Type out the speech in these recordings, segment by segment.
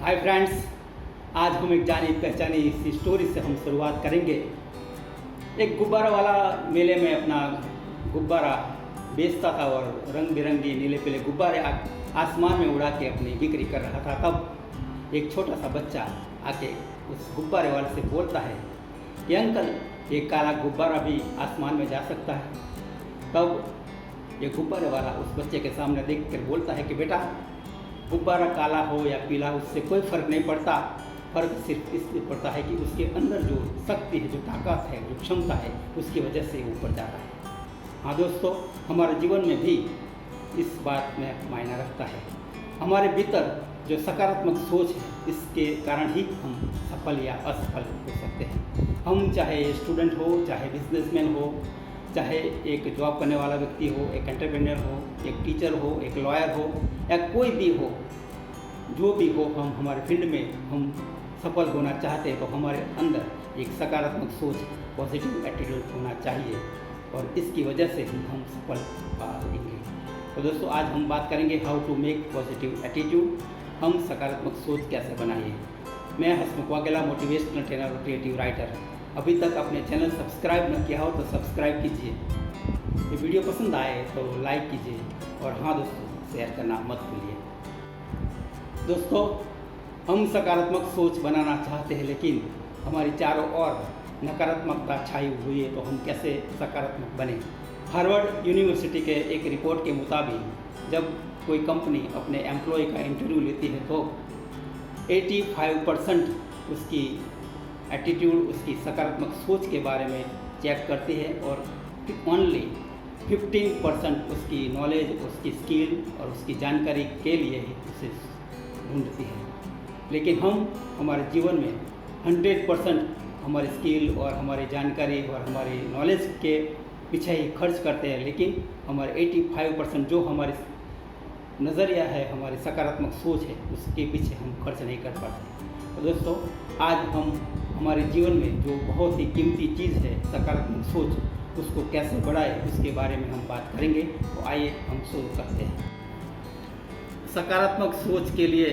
Hi friends, आज हम एक जानी पहचानी इसी स्टोरी से हम शुरुआत करेंगे। एक गुब्बारा वाला मेले में अपना गुब्बारा बेचता था और रंग बिरंगी नीले पीले गुब्बारे आसमान में उड़ा के अपनी बिक्री कर रहा था। तब एक छोटा सा बच्चा आके उस गुब्बारे वाले से बोलता है कि अंकल, ये काला गुब्बारा भी आसमान में जा सकता है। तब ये गुब्बारे वाला उस बच्चे के सामने देख कर बोलता है कि बेटा, गुब्बारा काला हो या पीला उससे कोई फ़र्क नहीं पड़ता। फ़र्क सिर्फ इसलिए पड़ता है कि उसके अंदर जो शक्ति है, जो ताकत है, जो क्षमता है, उसकी वजह से ऊपर जाता है। हाँ दोस्तों, हमारे जीवन में भी इस बात में मायना रखता है। हमारे भीतर जो सकारात्मक सोच है, इसके कारण ही हम सफल या असफल हो सकते हैं। हम चाहे स्टूडेंट हो, चाहे बिजनेसमैन हो, चाहे एक जॉब करने वाला व्यक्ति हो, एक एंटरप्रेन्योर हो, एक टीचर हो, एक लॉयर हो या कोई भी हो, जो भी हो, हम हमारे फील्ड में हम सफल होना चाहते हैं तो हमारे अंदर एक सकारात्मक सोच, पॉजिटिव एटीट्यूड होना चाहिए और इसकी वजह से हम सफल पाएंगे। तो दोस्तों, आज हम बात करेंगे how to make positive attitude. हम सकारात्मक सोच कैसे बनाइए। मैं हसमुख वाघेला, मोटिवेशनल ट्रेनर और क्रिएटिव राइटर। अभी तक अपने चैनल सब्सक्राइब न किया हो तो सब्सक्राइब कीजिए। ये वीडियो पसंद आए तो लाइक कीजिए और हाँ दोस्तों, शेयर करना मत भूलिए। दोस्तों, हम सकारात्मक सोच बनाना चाहते हैं, लेकिन हमारी चारों ओर नकारात्मकता छाई हुई है, तो हम कैसे सकारात्मक बने। हार्वर्ड यूनिवर्सिटी के एक रिपोर्ट के मुताबिक जब कोई कंपनी अपने एम्प्लॉय का इंटरव्यू लेती है तो 85% उसकी एटीट्यूड, उसकी सकारात्मक सोच के बारे में चेक करती है और ओनली 15% उसकी नॉलेज, उसकी स्किल और उसकी जानकारी के लिए ही उसे ढूंढती है। लेकिन हम हमारे जीवन में 100% हमारी स्किल और हमारी जानकारी और हमारी नॉलेज के पीछे ही खर्च करते हैं, लेकिन हमारे 85% जो हमारी नज़रिया है, हमारी सकारात्मक सोच है, उसके पीछे हम खर्च नहीं कर पाते। तो दोस्तों, आज हम हमारे जीवन में जो बहुत ही कीमती चीज़ है, सकारात्मक सोच, उसको कैसे बढ़ाए उसके बारे में हम बात करेंगे। तो आइए हम शुरू करते हैं। सकारात्मक सोच के लिए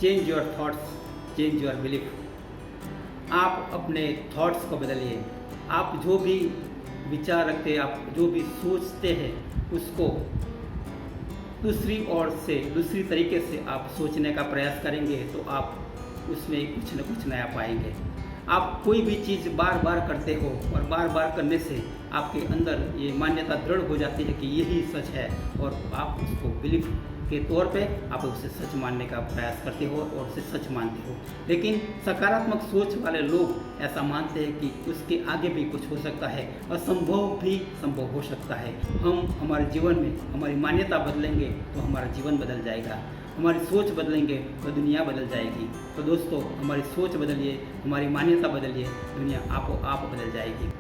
change your thoughts, change your belief. आप अपने थॉट्स को बदलिए। आप जो भी विचार रखते हैं, आप जो भी सोचते हैं, उसको दूसरी तरीके से आप सोचने का प्रयास करेंगे तो आप उसमें कुछ न कुछ नया पाएंगे। आप कोई भी चीज़ बार बार करते हो और बार बार करने से आपके अंदर ये मान्यता दृढ़ हो जाती है कि यही सच है और आप उसको बिलीफ के तौर पे आप उसे सच मानने का प्रयास करते हो और उसे सच मानते हो। लेकिन सकारात्मक सोच वाले लोग ऐसा मानते हैं कि उसके आगे भी कुछ हो सकता है, असंभव भी संभव हो सकता है। हम हमारे जीवन में हमारी मान्यता बदलेंगे तो हमारा जीवन बदल जाएगा, हमारी सोच बदलेंगे तो दुनिया बदल जाएगी। तो दोस्तों, हमारी सोच बदलिए, हमारी मान्यता बदलिए, दुनिया आप बदल जाएगी।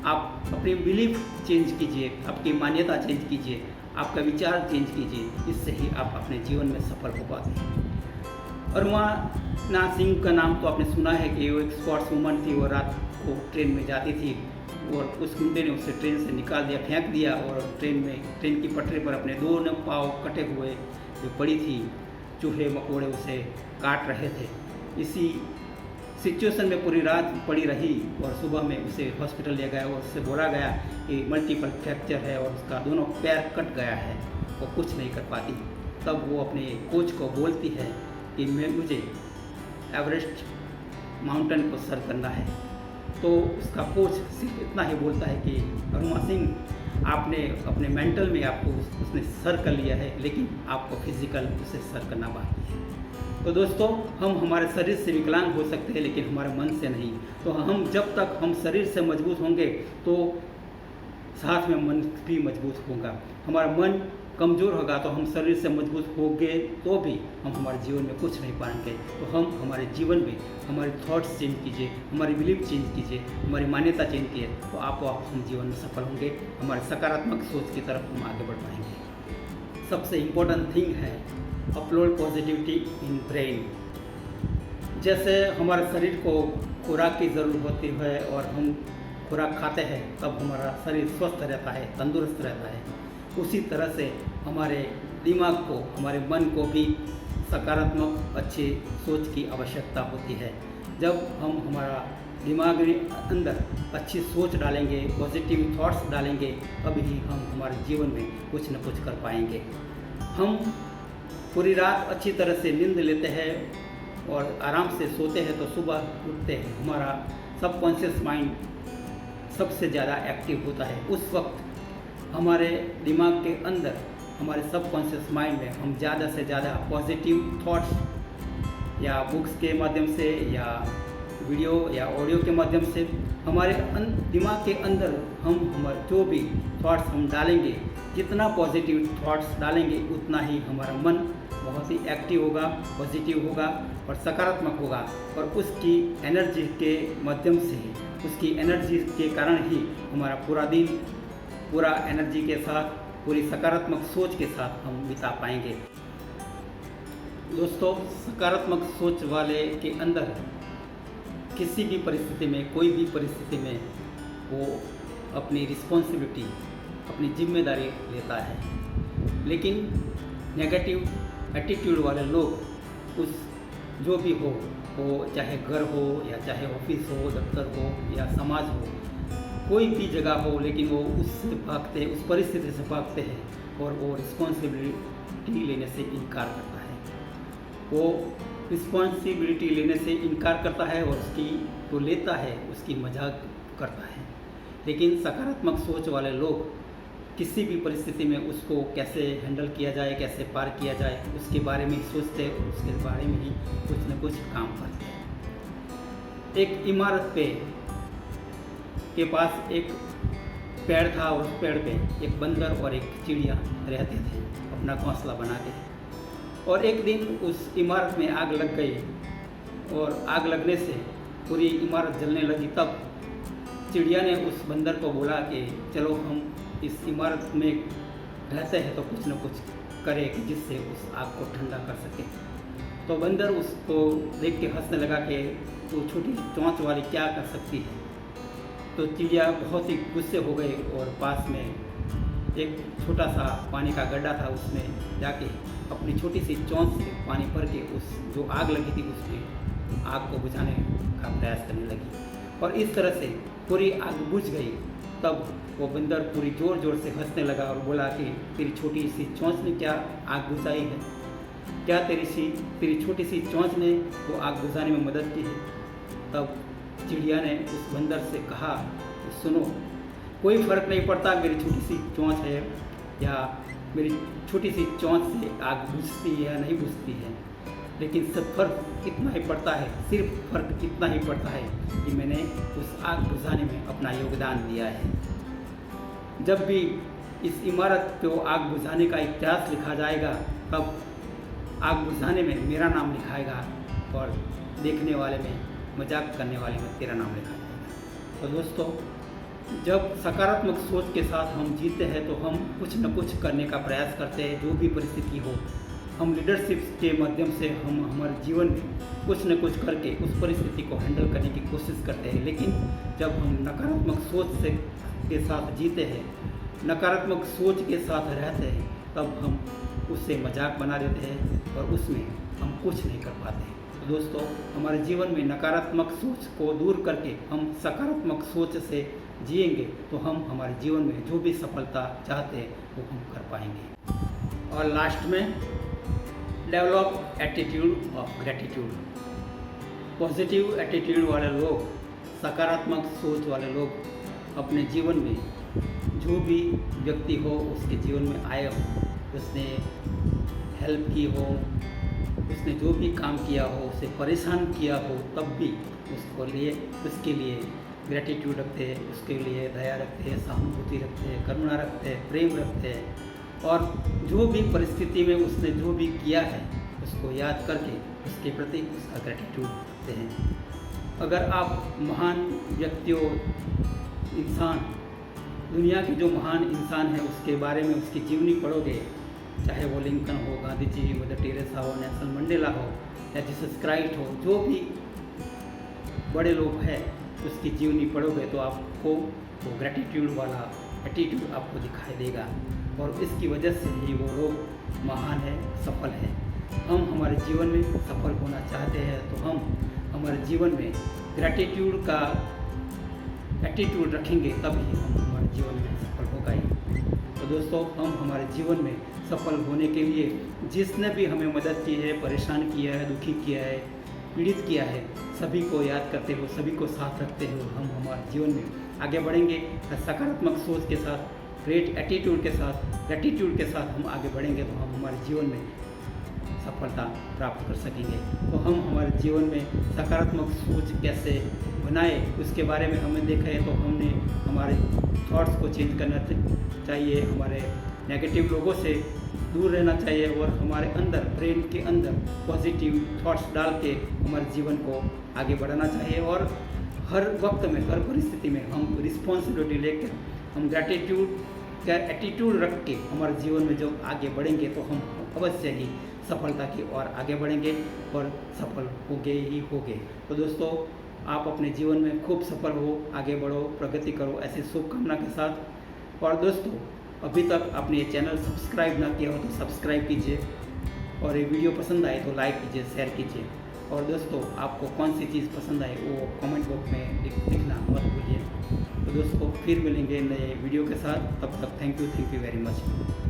आप अपनी बिलीफ चेंज कीजिए, आपकी मान्यता चेंज कीजिए, आपका विचार चेंज कीजिए, इससे ही आप अपने जीवन में सफल हो पाते हैं। अरुणा सिंह का नाम तो आपने सुना है कि वो एक स्पोर्ट्स वूमन थी। वो रात को ट्रेन में जाती थी और उस गुंडे ने उसे ट्रेन से निकाल दिया, फेंक दिया और ट्रेन की पटरी पर अपने दोनों पाँव कटे हुए जो पड़ी थी, चूहे मकोड़े उसे काट रहे थे। इसी सिचुएशन में पूरी रात पड़ी रही और सुबह में उसे हॉस्पिटल ले गया और उससे बोला गया कि मल्टीपल फ्रैक्चर है और उसका दोनों पैर कट गया है, वो कुछ नहीं कर पाती। तब वो अपने कोच को बोलती है कि मुझे एवरेस्ट माउंटेन को सर करना है। तो उसका कोच सिर्फ इतना ही बोलता है कि अरुणा सिंह, आपने अपने मेंटल में आपको उसने सर कर लिया है, लेकिन आपको फिजिकल उसे सर करना बाकी है। तो दोस्तों, हम हमारे शरीर से विकलांग हो सकते हैं, लेकिन हमारे मन से नहीं। तो जब तक हम शरीर से मजबूत होंगे तो साथ में मन भी मजबूत होगा। हमारा मन कमज़ोर होगा तो हम शरीर से मजबूत होंगे तो भी हम हमारे जीवन में कुछ नहीं पाएंगे। तो हम हमारे जीवन में हमारे थॉट्स चेंज कीजिए, हमारी बिलीफ चेंज कीजिए, हमारी मान्यता चेंज कीजिए, तो आप हम जीवन में सफल होंगे। हमारे सकारात्मक सोच की तरफ हम आगे बढ़ पाएंगे। सबसे इम्पोर्टेंट थिंग है अपलोड पॉजिटिविटी इन ब्रेन। जैसे हमारे शरीर को खुराक की ज़रूरत होती है और हम खुराक खाते हैं तब हमारा शरीर स्वस्थ रहता है, तंदुरुस्त रहता है। उसी तरह से हमारे दिमाग को, हमारे मन को भी सकारात्मक अच्छी सोच की आवश्यकता होती है। जब हम हमारा दिमाग में अंदर अच्छी सोच डालेंगे, पॉजिटिव थॉट्स डालेंगे, तभी ही हम हमारे जीवन में कुछ न कुछ कर पाएंगे। हम पूरी रात अच्छी तरह से नींद लेते हैं और आराम से सोते हैं तो सुबह उठते हैं हमारा सबकॉन्शियस माइंड सबसे ज़्यादा एक्टिव होता है। उस वक्त हमारे दिमाग के अंदर, हमारे सबकॉन्शियस माइंड में हम ज़्यादा से ज़्यादा पॉजिटिव थॉट्स या बुक्स के माध्यम से या वीडियो या ऑडियो के माध्यम से हमारे दिमाग के अंदर हम हमारे जो भी थॉट्स हम डालेंगे, जितना पॉजिटिव थॉट्स डालेंगे उतना ही हमारा मन बहुत ही एक्टिव होगा, पॉजिटिव होगा और सकारात्मक होगा। और उसकी एनर्जी के माध्यम से, उसकी एनर्जी के कारण ही हमारा पूरा दिन पूरा एनर्जी के साथ, पूरी सकारात्मक सोच के साथ हम बिता पाएंगे। दोस्तों, सकारात्मक सोच वाले के अंदर किसी भी परिस्थिति में, कोई भी परिस्थिति में वो अपनी रिस्पॉन्सिबिलिटी, अपनी जिम्मेदारी लेता है। लेकिन नेगेटिव एटीट्यूड वाले लोग उस जो भी हो, वो चाहे घर हो या चाहे ऑफिस हो, दफ्तर हो या समाज हो, कोई भी जगह हो, लेकिन वो उससे भागते हैं, उस परिस्थिति से भागते हैं और वो रिस्पॉन्सिबिलिटी लेने से इनकार करता है। वो रिस्पॉन्सिबिलिटी लेने से इनकार करता है और उसकी जो लेता है उसकी मजाक करता है। लेकिन सकारात्मक सोच वाले लोग किसी भी परिस्थिति में उसको कैसे हैंडल किया जाए, कैसे पार किया जाए, उसके बारे में ही सोचते हैं और उसके बारे में ही कुछ न कुछ काम करते हैं। एक इमारत के पास एक पेड़ था और उस पेड़ पे एक बंदर और एक चिड़िया रहते थे अपना घोंसला बना के। और एक दिन उस इमारत में आग लग गई और आग लगने से पूरी इमारत जलने लगी। तब चिड़िया ने उस बंदर को बोला कि चलो हम इस इमारत में रहते हैं तो कुछ न कुछ करें कि जिससे उस आग को ठंडा कर सके। तो बंदर उसको देख के हंसने लगा कि वो छोटी चोंच वाली क्या कर सकती है। तो चिड़िया बहुत ही गुस्से हो गई और पास में एक छोटा सा पानी का गड्ढा था, उसमें जाके अपनी छोटी सी चोंच से पानी भर के उस जो आग लगी थी उसमें आग को बुझाने का प्रयास करने लगी और इस तरह से पूरी आग बुझ गई। तब वो बंदर पूरी ज़ोर ज़ोर से हंसने लगा और बोला कि तेरी छोटी सी चोंच ने क्या आग बुझाई है? क्या तेरी छोटी सी चोंच ने वो आग बुझाने में मदद की है? तब चिड़िया ने उस बंदर से कहा, सुनो, कोई फ़र्क नहीं पड़ता मेरी छोटी सी चोंच है या मेरी छोटी सी चोंच से आग बुझती है या नहीं बुझती है, लेकिन सब फर्क इतना ही पड़ता है, सिर्फ फर्क इतना ही पड़ता है कि मैंने उस आग बुझाने में अपना योगदान दिया है। जब भी इस इमारत को आग बुझाने का इतिहास लिखा जाएगा तब आग बुझाने में मेरा नाम लिखाएगा और देखने वाले में, मजाक करने वाले में तेरा नाम लिखा जाएगा। तो दोस्तों, जब सकारात्मक सोच के साथ हम जीते हैं तो हम कुछ न कुछ करने का प्रयास करते हैं। जो भी परिस्थिति हो, हम लीडरशिप के माध्यम से हम हमारे जीवन में कुछ न कुछ करके उस परिस्थिति को हैंडल करने की कोशिश करते हैं। लेकिन जब हम नकारात्मक सोच के साथ जीते हैं, नकारात्मक सोच के साथ रहते हैं, तब हम उससे मजाक बना देते हैं और उसमें हम कुछ नहीं कर पाते। तो दोस्तों, हमारे जीवन में नकारात्मक सोच को दूर करके हम सकारात्मक सोच से जिएंगे तो हम हमारे जीवन में जो भी सफलता चाहते हैं वो हम कर पाएंगे। और लास्ट में, develop attitude of gratitude. Positive attitude वाले लोग, सकारात्मक सोच वाले लोग अपने जीवन में जो भी व्यक्ति हो उसके जीवन में आए हो, उसने हेल्प की हो, उसने जो भी काम किया हो, उसे परेशान किया हो, तब भी उसके लिए ग्रेटिट्यूड रखते हैं, उसके लिए दया रखते हैं, सहानुभूति रखते हैं, करुणा रखते हैं, प्रेम रखते हैं और जो भी परिस्थिति में उसने जो भी किया है उसको याद करके उसके प्रति उसका ग्रेटिट्यूड रखते हैं। अगर आप महान व्यक्तियों, इंसान, दुनिया के जो महान इंसान है उसके बारे में उसकी जीवनी पढ़ोगे, चाहे वो लिंकन हो, गांधी जी, मदर टेरेसा हो, नेल्सन मंडेला हो या जीसस क्राइस्ट हो, जो भी बड़े लोग हैं उसकी जीवनी पढ़ोगे तो आपको वो ग्रेटिट्यूड वाला एटीट्यूड आपको दिखाई देगा और इसकी वजह से ही वो लोग महान है, सफल है। हम हमारे जीवन में सफल होना चाहते हैं तो हम हमारे जीवन में ग्रैटिट्यूड का एटीट्यूड रखेंगे, तभी हम हमारे जीवन में सफल हो पाएंगे। तो दोस्तों, हम हमारे जीवन में सफल होने के लिए जिसने भी हमें मदद की है, परेशान किया है, दुखी किया है, पीड़ित किया है, सभी को याद करते हो, सभी को साथ रखते हो हम हमारे जीवन में आगे बढ़ेंगे। सकारात्मक सोच के साथ, ग्रेट एटीट्यूड के साथ, ग्रैटिट्यूड के साथ हम आगे बढ़ेंगे तो हम हमारे जीवन में सफलता प्राप्त कर सकेंगे। तो हम हमारे जीवन में सकारात्मक सोच कैसे बनाए उसके बारे में हमने देखा है। तो हमने हमारे थॉट्स को चेंज करना चाहिए, हमारे नेगेटिव लोगों से दूर रहना चाहिए और हमारे अंदर, ब्रेन के अंदर पॉजिटिव थॉट्स डाल के हमारे जीवन को आगे बढ़ाना चाहिए। और हर वक्त में, हर परिस्थिति में हम रिस्पॉन्सिबिलिटी लेकर, हम ग्रैटिट्यूड का एटीट्यूड रख के हमारे जीवन में जब आगे बढ़ेंगे तो हम अवश्य ही सफलता की ओर आगे बढ़ेंगे और सफल होंगे ही होंगे। तो दोस्तों, आप अपने जीवन में खूब सफल हो, आगे बढ़ो, प्रगति करो, ऐसी शुभकामना के साथ। और दोस्तों, अभी तक आपने ये चैनल सब्सक्राइब ना किया हो तो सब्सक्राइब कीजिए, और ये वीडियो पसंद आए तो लाइक कीजिए, शेयर कीजिए। और दोस्तों, आपको कौन सी चीज़ पसंद आए वो कमेंट बॉक्स में लिखना मत भूलिए। तो दोस्तों, फिर मिलेंगे नए वीडियो के साथ, तब तक थैंक यू वेरी मच।